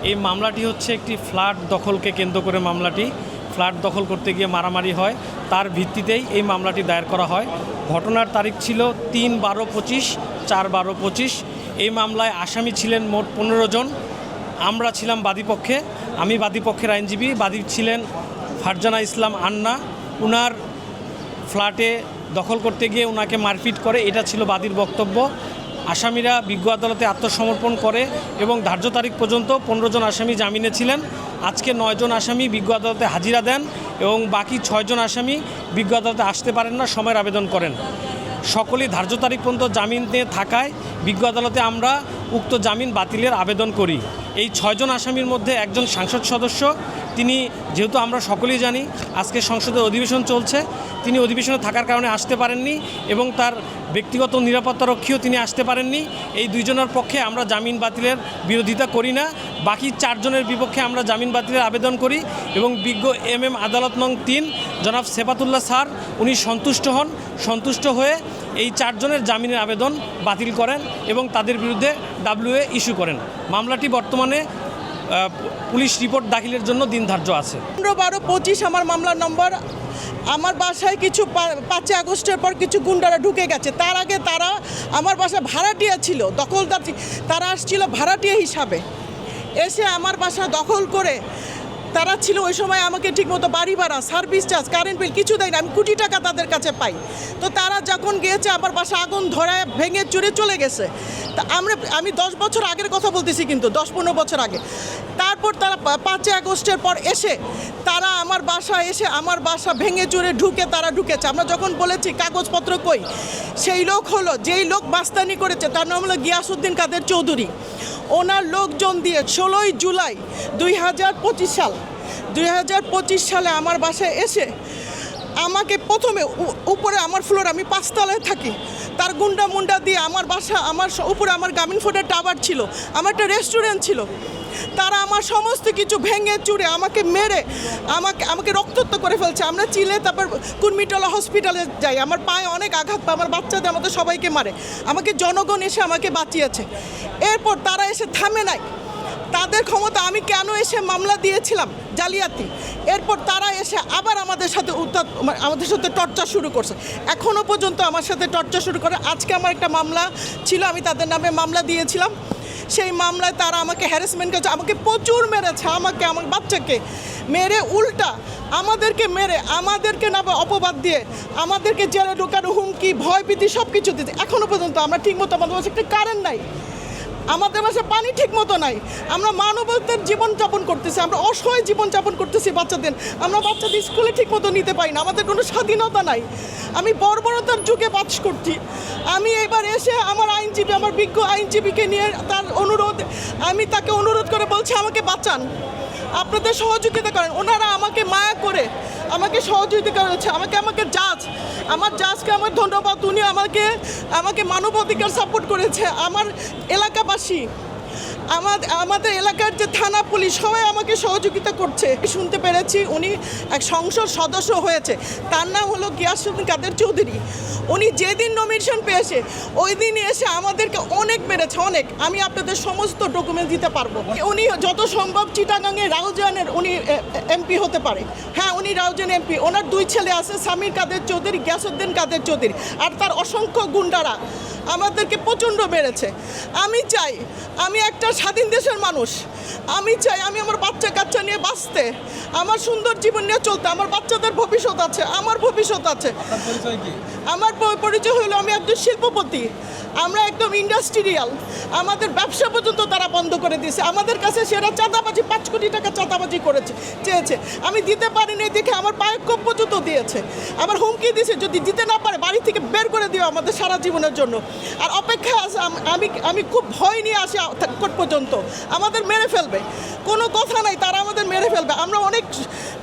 এই মামলাটি হচ্ছে একটি ফ্ল্যাট দখলকে কেন্দ্র করে মামলাটি। ফ্ল্যাট দখল করতে গিয়ে মারামারি হয়, তার ভিত্তিতেই এই মামলাটি দায়ের করা হয়। ঘটনার তারিখ ছিল 3/12/25, 4/12/25। এই মামলায় আসামি ছিলেন মোট 15 জন। আমরা ছিলাম বাদীপক্ষে, আমি বাদীপক্ষের আইনজীবী, বাদী ছিলেন ফারজানা ইসলাম আন্না। উনার ফ্ল্যাটে দখল করতে গিয়ে উনাকে মারপিট করে, এটা ছিল বাদীর বক্তব্য। আসামিরা বিজ্ঞ আদালতে আত্মসমর্পণ করে এবং ধার্য তারিখ পর্যন্ত 15 জন আসামি জামিনে ছিলেন। আজকে 9 জন আসামি বিজ্ঞ আদালতে হাজিরা দেন এবং বাকি 6 জন আসামি বিজ্ঞ আদালতে আসতে পারেন না, সময়ের আবেদন করেন। সকলেই ধার্য তারিখ পর্যন্ত জামিন নিয়ে থাকায় বিজ্ঞ আদালতে আমরা উক্ত জামিন বাতিলের আবেদন করি। এই 6 জন আসামির মধ্যে একজন সংসদ সদস্য, তিনি যেহেতু আমরা সকলেই জানি আজকে সংসদের অধিবেশন চলছে, তিনি অধিবেশনে থাকার কারণে আসতে পারেননি এবং তার ব্যক্তিগত নিরাপত্তারক্ষীও তিনি আসতে পারেননি। এই 2 জনের পক্ষে আমরা জামিন বাতিলের বিরোধিতা করি না। বাকি 4 জনের বিপক্ষে আমরা জামিন বাতিলের আবেদন করি এবং বিজ্ঞ আদালত নং 3 জনাব সেফাতুল্লাহ স্যার উনি সন্তুষ্ট হন। সন্তুষ্ট হয়ে এই 4 জনের জামিনের আবেদন বাতিল করেন এবং তাদের বিরুদ্ধে WA ইস্যু করেন। মামলাটি বর্তমানে পুলিশ রিপোর্ট দাখিলের জন্য দিন ধার্য আছে। 15/12/25 আমার মামলার নম্বর। আমার বাসায় কিছু 5 আগস্টের পর কিছু গুন্ডারা ঢুকে গেছে। তার আগে তারা আমার বাসায় ভাড়াটিয়া ছিল, দখলদার। তারা আসছিল ভাড়াটিয়া হিসাবে, এসে আমার বাসা দখল করে তারা ছিল ওই সময় আমাকে ঠিকমতো বাড়ি ভাড়া, সার্ভিস চার্জ, কারেন্ট বিল কিছু দেয় না। আমি কোটি টাকা তাদের কাছে পাই। তো তারা যখন গিয়েছে আমার বাসা আগুন ধরায় ভেঙে চুরে চলে গেছে। তা আমি 10 বছর আগের কথা বলতেছি, কিন্তু 10-15 বছর আগে। তারপর তারা 5 আগস্টের পর এসে তারা আমার বাসা এসে আমার বাসা ভেঙে চুরে তারা ঢুকেছে। আমরা যখন বলেছি কাগজপত্র কই, সেই লোক হলো, যেই লোক মাস্তানি করেছে তার নাম হলো গিয়াসউদ্দিন কাদের চৌধুরী। ওনার লোকজন দিয়ে 16 জুলাই 2025 সালে আমার বাসায় এসে আমাকে প্রথমে উপরে আমার ফ্লোর, আমি 5 তলায় থাকি, তার গুন্ডা মুন্ডা দিয়ে আমার বাসা, আমার উপরে আমার গ্রামীণ ফোনের টাওয়ার ছিল, আমার একটা রেস্টুরেন্ট ছিল, তারা আমার সমস্ত কিছু ভেঙে চুরে আমাকে মেরে আমাকে রক্তাক্ত করে ফেলছে। আমরা চিলে তারপর কুর্মিটলা হসপিটালে যাই, আমার পায়ে অনেক আঘাত পায়, আমার বাচ্চাদের আমাদের সবাইকে মারে। আমাকে জনগণ এসে আমাকে বাঁচিয়েছে। এরপর তারা এসে থামে নাই, তাদের ক্ষমতা। আমি কেন এসে মামলা দিয়েছিলাম জালিয়াতি, এরপর তারা এসে আবার আমাদের সাথে টর্চার শুরু করছে। এখনও পর্যন্ত আমার সাথে টর্চার শুরু করে। আজকে আমার একটা মামলা ছিল, আমি তাদের নামে মামলা দিয়েছিলাম। সেই মামলায় তারা আমাকে হ্যারাসমেন্ট করেছে, আমাকে প্রচুর মেরেছে, আমার বাচ্চাকে মেরে, উল্টা আমাদেরকে মেরে, আমাদেরকে না অপবাদ দিয়ে আমাদেরকে জেলে ঢোকানো, হুমকি, ভয়ভীতি সব কিছু দিতে। এখনও পর্যন্ত আমরা ঠিকমতো, আমাদের বাসায় একটা কারেন্ট নাই, আমাদের বাসায় পানি ঠিক মতো নাই। আমরা মানবতার জীবনযাপন করতেছি, আমরা অসহায় জীবনযাপন করতেছি বাচ্চাদের। আমরা বাচ্চাদের স্কুলে ঠিক মতো নিতে পারি না, আমাদের কোনো স্বাধীনতা নাই। আমি বর্বরতার যুগে বাস করছি। আমি এবার এসে আমার আইনজীবী, আমার বিজ্ঞ আইনজীবীকে নিয়ে তার আমি তাকে অনুরোধ করে বলছি আমাকে বাঁচান, আপনাদের সহযোগিতা করেন। ওনারা আমাকে মায়া করে আমাকে সহযোগিতা করেছে, আমাকে আমার জাজকে আমার ধন্যবাদ। উনি আমাকে মানবাধিকার সাপোর্ট করেছে। আমার এলাকাবাসী, আমাদের এলাকার যে থানা পুলিশ সবাই আমাকে সহযোগিতা করছে। শুনতে পেরেছি উনি এক সংসদ সদস্য হয়েছে, তার নাম হলো গিয়াসউদ্দিন কাদের চৌধুরী। উনি যেদিন নমিনেশন পেয়েছে ওই দিনই এসে আমাদেরকে অনেক মেরেছে, অনেক। আমি আপনাদের সমস্ত ডকুমেন্ট দিতে পারবো। উনি যত সম্ভব চিটাগাংয়ে রাউজানের উনি MP হতে পারে। হ্যাঁ, উনি রাউজান MP। ওনার 2 ছেলে আছে, সামির কাদের চৌধুরী, গিয়াসউদ্দিন কাদের চৌধুরী। আর তার অসংখ্য গুন্ডারা আমাদেরকে প্রচণ্ড মেরেছে। আমি চাই, আমি একটা স্বাধীন দেশের মানুষ। আমি চাই আমি আমার বাচ্চা কাচ্চা নিয়ে বাঁচতে, আমার সুন্দর জীবন নিয়ে চলতে। আমার বাচ্চাদের ভবিষ্যৎ আছে, আমার ভবিষ্যৎ আছে। আমার পরিচয় হলো আমি একজন শিল্পপতি, আমরা একদম ইন্ডাস্ট্রিয়াল। আমাদের ব্যবসা পর্যন্ত তারা বন্ধ করে দিয়েছে। আমাদের কাছে সেরা চাঁদাবাজি, 5 কোটি টাকা চাঁদাবাজি চেয়েছে। আমি দিতে পারিনি দেখে আমার পায়ে কোপ পর্যন্ত দিয়েছে। আবার হুমকি দিয়েছে যদি দিতে না পারে বাড়ি থেকে বের করে দিও আমাদের সারা জীবনের জন্য। আর অপেক্ষা আছে, আমি খুব ভয় নিয়ে আসি কোর্ট পর্যন্ত, আমাদের মেরে ফেলবে। কোনো কথা নাই, তারা আমাদের মেরে ফেলবে। আমরা অনেক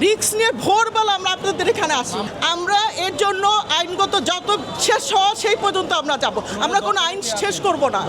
রিস্ক নিয়ে ভোরবেলা আমরা আপনাদের এখানে আসি। আমরা এর জন্য আইনগত যত শেষ হওয়া সেই পর্যন্ত আমরা যাব। আমরা কোনো আইন শেষ করব না।